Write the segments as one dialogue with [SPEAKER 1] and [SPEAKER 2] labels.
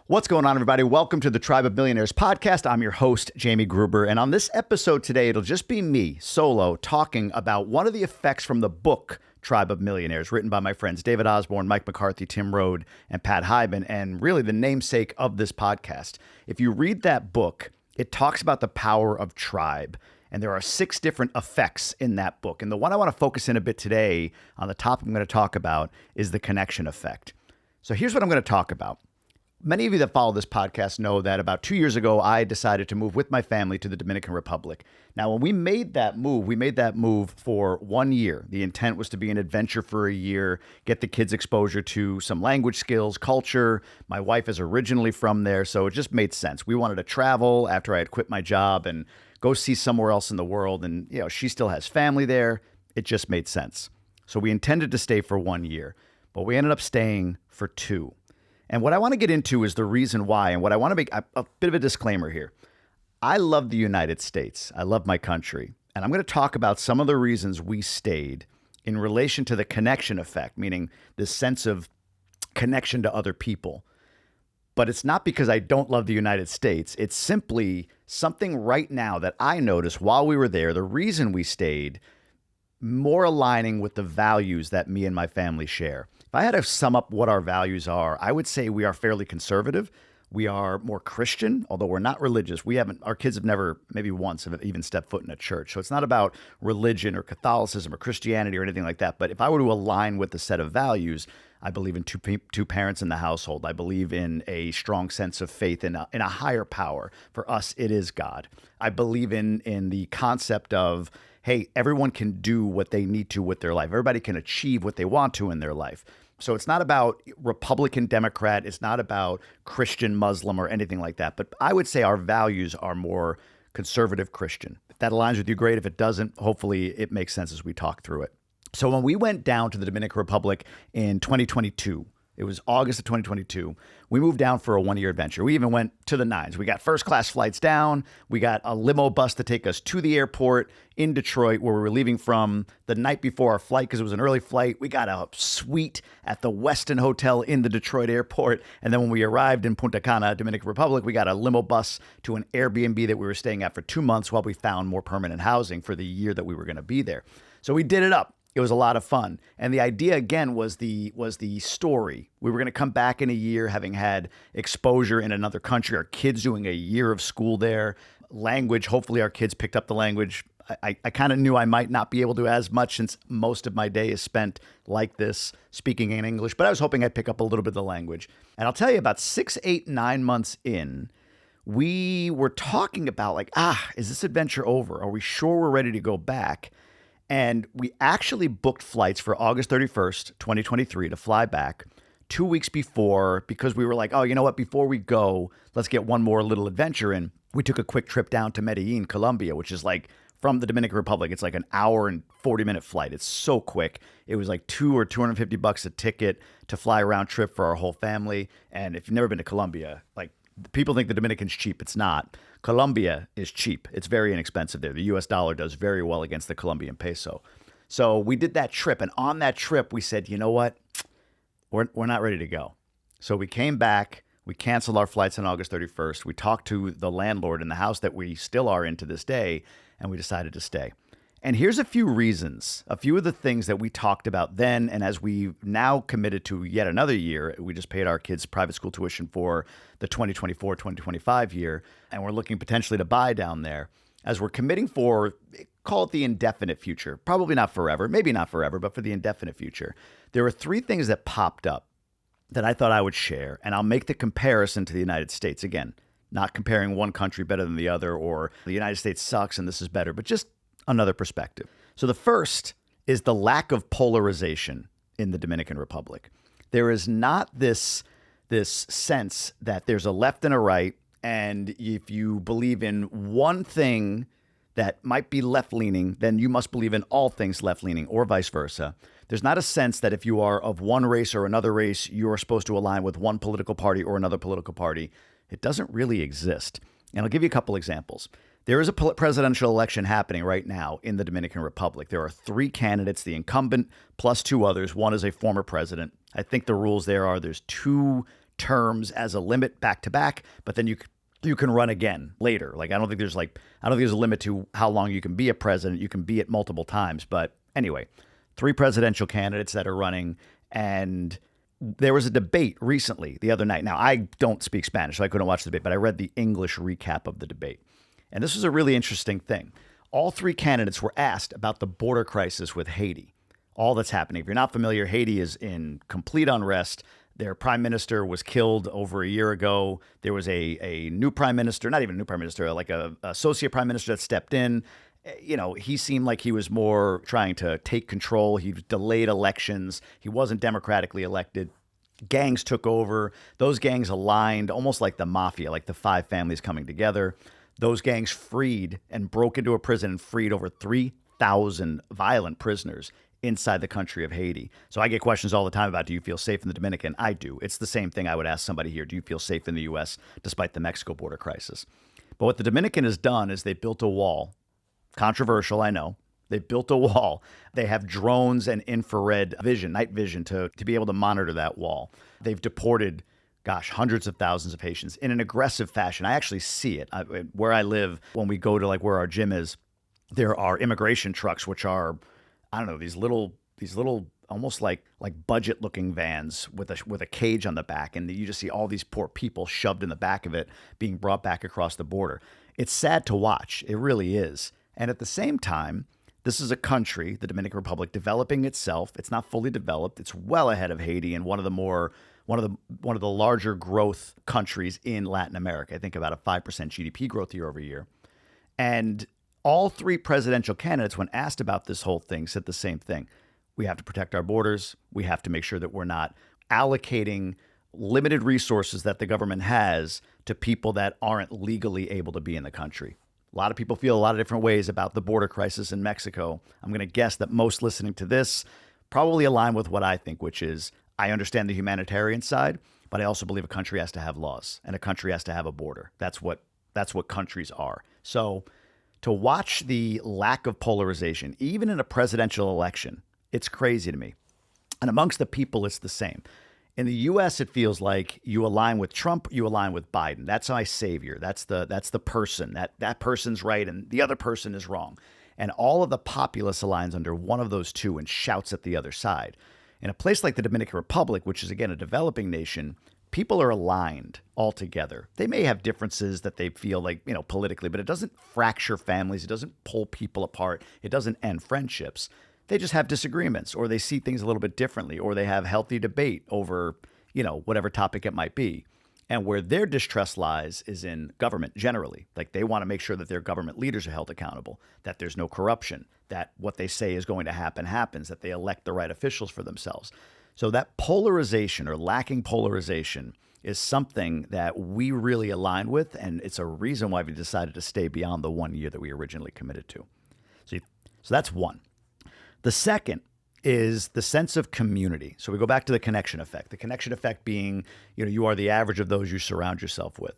[SPEAKER 1] What's going on, everybody? Welcome to the Tribe of Millionaires podcast. I'm your host, Jamie Gruber. And on this episode today, it'll just be me, solo, talking about one of the effects from the book, Tribe of Millionaires, written by my friends David Osborne, Mike McCarthy, Tim Rode, and Pat Hyben, and really the namesake of this podcast. If you read that book, it talks about the power of tribe. And there are 6 different effects in that book. And the one I want to focus in a bit today on the topic I'm going to talk about is the connection effect. So here's what I'm going to talk about. Many of you that follow this podcast know that about 2 years ago, I decided to move with my family to the Dominican Republic. Now, when we made that move for 1 year. The intent was to be an adventure for a year, get the kids exposure to some language skills, culture. My wife is originally from there, so it just made sense. We wanted to travel after I had quit my job and go see somewhere else in the world. And, she still has family there. It just made sense. So we intended to stay for 1 year, but we ended up staying for 2. And what I want to get into is the reason why, and what I want to make a bit of a disclaimer here. I love the United States. I love my country. And I'm going to talk about some of the reasons we stayed in relation to the connection effect, meaning this sense of connection to other people. But it's not because I don't love the United States. It's simply something right now that I noticed while we were there, the reason we stayed, more aligning with the values that me and my family share. If I had to sum up what our values are, I would say we are fairly conservative. We are more Christian, although we're not religious. Our kids have never, maybe once, have even stepped foot in a church. So it's not about religion or Catholicism or Christianity or anything like that. But if I were to align with the set of values, I believe in two parents in the household. I believe in a strong sense of faith in a higher power. For us, it is God. I believe in the concept of, hey, everyone can do what they need to with their life. Everybody can achieve what they want to in their life. So it's not about Republican, Democrat. It's not about Christian, Muslim, or anything like that. But I would say our values are more conservative Christian. If that aligns with you, great. If it doesn't, hopefully it makes sense as we talk through it. So when we went down to the Dominican Republic in 2022, it was August of 2022. We moved down for a 1-year adventure. We even went to the nines. We got first class flights down. We got a limo bus to take us to the airport in Detroit, where we were leaving from the night before our flight because it was an early flight. We got a suite at the Westin Hotel in the Detroit airport. And then when we arrived in Punta Cana, Dominican Republic, we got a limo bus to an Airbnb that we were staying at for 2 months while we found more permanent housing for the year that we were going to be there. So we did it up. It was a lot of fun. And the idea, again, was the story. We were going to come back in a year having had exposure in another country, our kids doing a year of school there, language. Hopefully our kids picked up the language. I kind of knew I might not be able to as much since most of my day is spent like this, speaking in English, but I was hoping I'd pick up a little bit of the language. And I'll tell you, about 6, 8, 9 months in, we were talking about is this adventure over? Are we sure we're ready to go back? And we actually booked flights for August 31st, 2023 to fly back 2 weeks before, because we were like, oh, you know what? Before we go, let's get one more little adventure in. We took a quick trip down to Medellin, Colombia, which is from the Dominican Republic. It's an hour and 40-minute flight. It's so quick. It was $200 or $250 a ticket to fly a round trip for our whole family. And if you've never been to Colombia, people think the Dominican's cheap. It's not. Colombia is cheap. It's very inexpensive there. The US dollar does very well against the Colombian peso. So we did that trip. And on that trip, we said, you know what? We're not ready to go. So we came back. We canceled our flights on August 31st. We talked to the landlord in the house that we still are in to this day, and we decided to stay. And here's a few reasons, a few of the things that we talked about then. And as we've now committed to yet another year, we just paid our kids' private school tuition for the 2024-2025 year. And we're looking potentially to buy down there. As we're committing for, call it the indefinite future, probably not forever, maybe not forever, but for the indefinite future. There were 3 things that popped up that I thought I would share. And I'll make the comparison to the United States. Again, not comparing one country better than the other, or the United States sucks and this is better, but just another perspective. So the first is the lack of polarization in the Dominican Republic. There is not this sense that there's a left and a right, and if you believe in one thing that might be left-leaning, then you must believe in all things left-leaning, or vice versa. There's not a sense that if you are of one race or another race, you're supposed to align with one political party or another political party. It doesn't really exist. And I'll give you a couple examples. There is a presidential election happening right now in the Dominican Republic. There are 3 candidates, the incumbent plus 2 others. One is a former president. I think the rules there are there's 2 terms as a limit back to back, but then you can run again later. Like, I don't think there's a limit to how long you can be a president. You can be it multiple times. But anyway, 3 presidential candidates that are running. And there was a debate recently the other night. Now, I don't speak Spanish, so I couldn't watch the debate, but I read the English recap of the debate. And this was a really interesting thing. All 3 candidates were asked about the border crisis with Haiti, all that's happening. If you're not familiar, Haiti is in complete unrest. Their prime minister was killed over a year ago. There was a new prime minister, not even a new prime minister, like a associate prime minister that stepped in. You know, he seemed like he was more trying to take control. He delayed elections. He wasn't democratically elected. Gangs took over. Those gangs aligned, almost like the mafia, like the 5 families coming together. Those gangs freed and broke into a prison and freed over 3,000 violent prisoners inside the country of Haiti. So I get questions all the time about, do you feel safe in the Dominican? I do. It's the same thing I would ask somebody here. Do you feel safe in the U.S. despite the Mexico border crisis? But what the Dominican has done is they built a wall. Controversial, I know. They built a wall. They have drones and infrared vision, night vision, to be able to monitor that wall. They've deported, hundreds of thousands of Haitians in an aggressive fashion. I actually see it. Where I live, when we go to like where our gym is, there are immigration trucks, which are, I don't know, these little almost like budget looking vans with a cage on the back. And you just see all these poor people shoved in the back of it being brought back across the border. It's sad to watch. It really is. And at the same time, this is a country, the Dominican Republic, developing itself. It's not fully developed. It's well ahead of Haiti and one of the larger growth countries in Latin America. I think about a 5% GDP growth year over year. And all 3 presidential candidates, when asked about this whole thing, said the same thing. We have to protect our borders. We have to make sure that we're not allocating limited resources that the government has to people that aren't legally able to be in the country. A lot of people feel a lot of different ways about the border crisis in Mexico. I'm going to guess that most listening to this probably align with what I think, which is I understand the humanitarian side, but I also believe a country has to have laws and a country has to have a border. That's what countries are. So to watch the lack of polarization, even in a presidential election, it's crazy to me. And amongst the people, it's the same. In the U.S., it feels like you align with Trump, you align with Biden. That's my savior. That's the person. That person's right and the other person is wrong. And all of the populace aligns under one of those two and shouts at the other side. In a place like the Dominican Republic, which is, again, a developing nation, people are aligned all together. They may have differences that they feel like, politically, but it doesn't fracture families. It doesn't pull people apart. It doesn't end friendships. They just have disagreements, or they see things a little bit differently, or they have healthy debate over, whatever topic it might be. And where their distrust lies is in government generally. Like, they want to make sure that their government leaders are held accountable, that there's no corruption, that what they say is going to happen happens, that they elect the right officials for themselves. So that polarization or lacking polarization is something that we really align with, and it's a reason why we decided to stay beyond the 1 year that we originally committed to. So that's one. The second is the sense of community. So we go back to the connection effect. The connection effect being, you are the average of those you surround yourself with.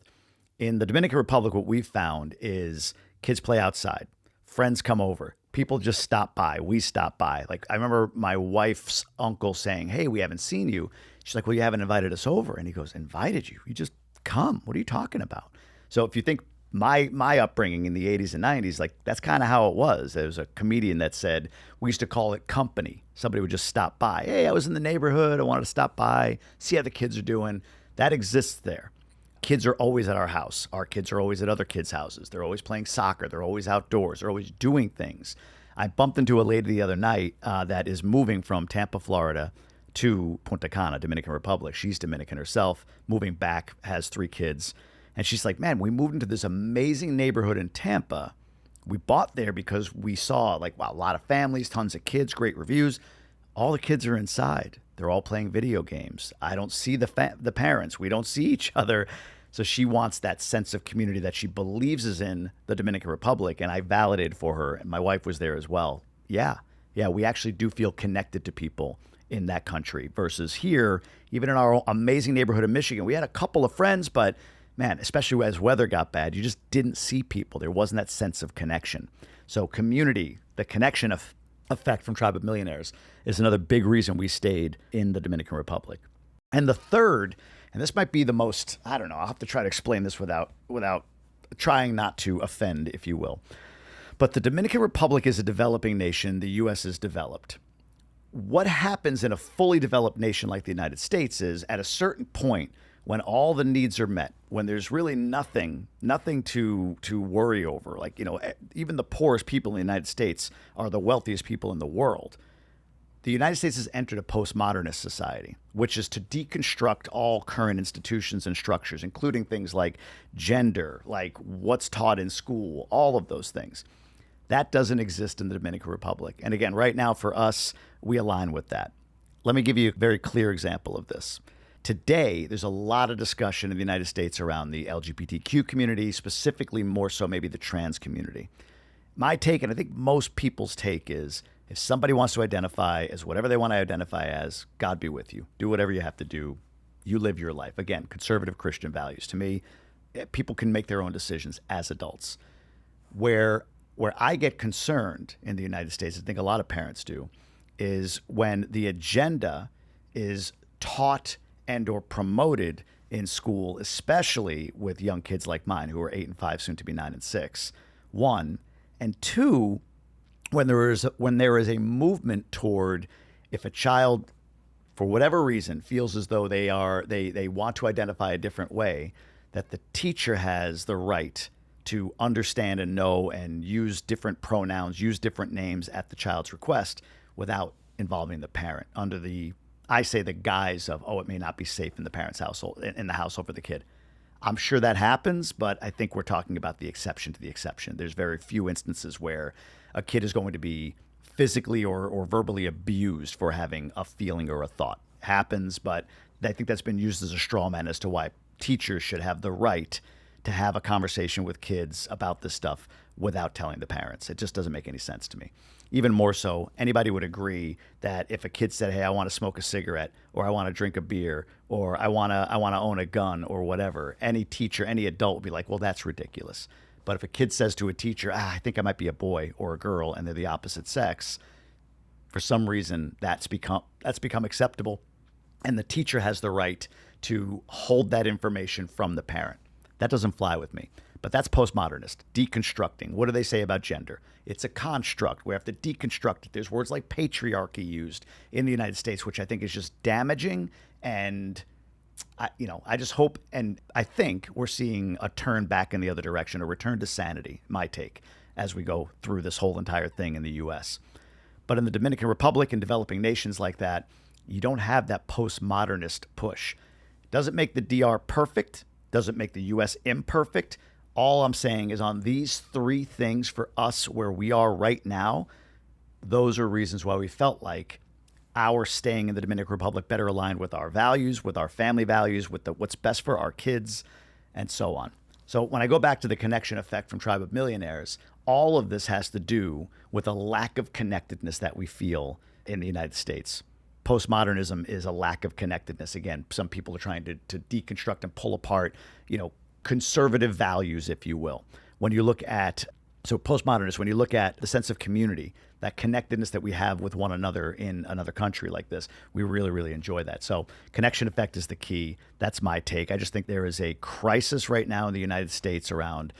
[SPEAKER 1] In the Dominican Republic, what we've found is kids play outside, friends come over, people just stop by. We stop by. Like, I remember my wife's uncle saying, "Hey, we haven't seen you." She's like, "Well, you haven't invited us over." And he goes, "Invited you? You just come. What are you talking about?" So if you think my upbringing in the 80s and 90s, like, that's kind of how it was. There was a comedian that said we used to call it company. Somebody would just stop by. "Hey, I was in the neighborhood. I wanted to stop by, see how the kids are doing." That exists there. Kids are always at our house. Our kids are always at other kids' houses. They're always playing soccer. They're always outdoors. They're always doing things. I bumped into a lady the other night that is moving from Tampa, Florida to Punta Cana, Dominican Republic. She's Dominican herself, moving back, has 3 kids. And she's like, "Man, we moved into this amazing neighborhood in Tampa. We bought there because we saw, a lot of families, tons of kids, great reviews. All the kids are inside. They're all playing video games. I don't see the parents. We don't see each other." So she wants that sense of community that she believes is in the Dominican Republic. And I validated for her. And my wife was there as well. Yeah, we actually do feel connected to people in that country versus here, even in our amazing neighborhood of Michigan. We had a couple of friends, but man, especially as weather got bad, you just didn't see people. There wasn't that sense of connection. So community, the connection effect from Tribe of Millionaires is another big reason we stayed in the Dominican Republic. And the third And this might be the most, I don't know, I'll have to try to explain this without trying not to offend, if you will. But the Dominican Republic is a developing nation. The U.S. is developed. What happens in a fully developed nation like the United States is at a certain point when all the needs are met, when there's really nothing to worry over, like, even the poorest people in the United States are the wealthiest people in the world. The United States has entered a postmodernist society, which is to deconstruct all current institutions and structures, including things like gender, like what's taught in school, all of those things. That doesn't exist in the Dominican Republic. And again, right now for us, we align with that. Let me give you a very clear example of this. Today, there's a lot of discussion in the United States around the LGBTQ community, specifically more so maybe the trans community. My take, and I think most people's take, is if somebody wants to identify as whatever they want to identify as, God be with you. Do whatever you have to do. You live your life. Again, conservative Christian values. To me, people can make their own decisions as adults. Where I get concerned in the United States, I think a lot of parents do, is when the agenda is taught and or promoted in school, especially with young kids like mine who are 8 and 5, soon to be 9 and 6. 1, and 2, when there is a movement toward, if a child, for whatever reason, feels as though they want to identify a different way, that the teacher has the right to understand and know and use different pronouns, use different names at the child's request without involving the parent under the guise of, it may not be safe in the parent's household, in the household for the kid. I'm sure that happens, but I think we're talking about the exception to the exception. There's very few instances where a kid is going to be physically or verbally abused for having a feeling or a thought. Happens, but I think that's been used as a straw man as to why teachers should have the right to have a conversation with kids about this stuff without telling the parents. It just doesn't make any sense to me. Even more so, anybody would agree that if a kid said, hey, I want to smoke a cigarette, or I want to drink a beer, or I want to own a gun, or whatever, any teacher, any adult would be like, well, that's ridiculous. But if a kid says to a teacher, I think I might be a boy or a girl, and they're the opposite sex, for some reason that's become acceptable, and the teacher has the right to hold that information from the parent. That doesn't fly with me. But that's postmodernist, deconstructing. What do they say about gender? It's a construct. We have to deconstruct it. There's words like patriarchy used in the United States, which I think is just damaging. And I just hope, and I think we're seeing a turn back in the other direction, a return to sanity, my take, as we go through this whole entire thing in the U.S. But in the Dominican Republic and developing nations like that, you don't have that postmodernist push. Doesn't make the DR perfect, doesn't make the U.S. imperfect. All I'm saying is on these 3 things for us where we are right now, those are reasons why we felt like our staying in the Dominican Republic better aligned with our values, with our family values, with what's best for our kids, and so on. So when I go back to the connection effect from Tribe of Millionaires, all of this has to do with a lack of connectedness that we feel in the United States. Postmodernism is a lack of connectedness. Again, some people are trying to deconstruct and pull apart, conservative values, if you will. When you look at postmodernists, when you look at the sense of community, that connectedness that we have with one another in another country like this, we really, really enjoy that. So connection effect is the key. That's my take. I just think there is a crisis right now in the United States around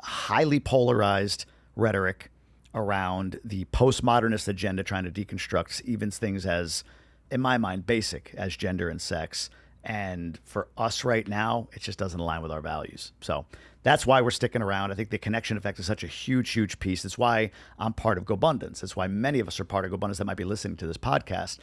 [SPEAKER 1] highly polarized rhetoric, around the postmodernist agenda trying to deconstruct even things as, in my mind, basic as gender and sex. And for us right now, it just doesn't align with our values. So that's why we're sticking around. I think the connection effect is such a huge, huge piece. That's why I'm part of GoBundance. That's why many of us are part of GoBundance that might be listening to this podcast,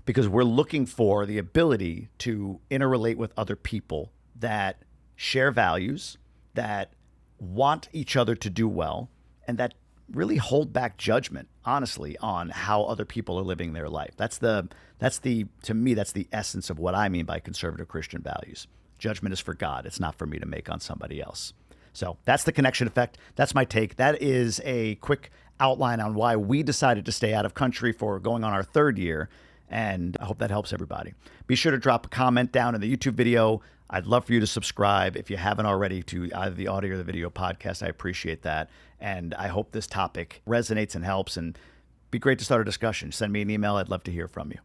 [SPEAKER 1] because we're looking for the ability to interrelate with other people that share values, that want each other to do well, and that really hold back judgment, honestly, on how other people are living their life. To me, that's the essence of what I mean by conservative Christian values. Judgment is for God. It's not for me to make on somebody else. So that's the connection effect. That's my take. That is a quick outline on why we decided to stay out of country for going on our 3rd year. And I hope that helps everybody. Be sure to drop a comment down in the YouTube video. I'd love for you to subscribe if you haven't already to either the audio or the video podcast. I appreciate that. And I hope this topic resonates and helps, and be great to start a discussion. Send me an email. I'd love to hear from you.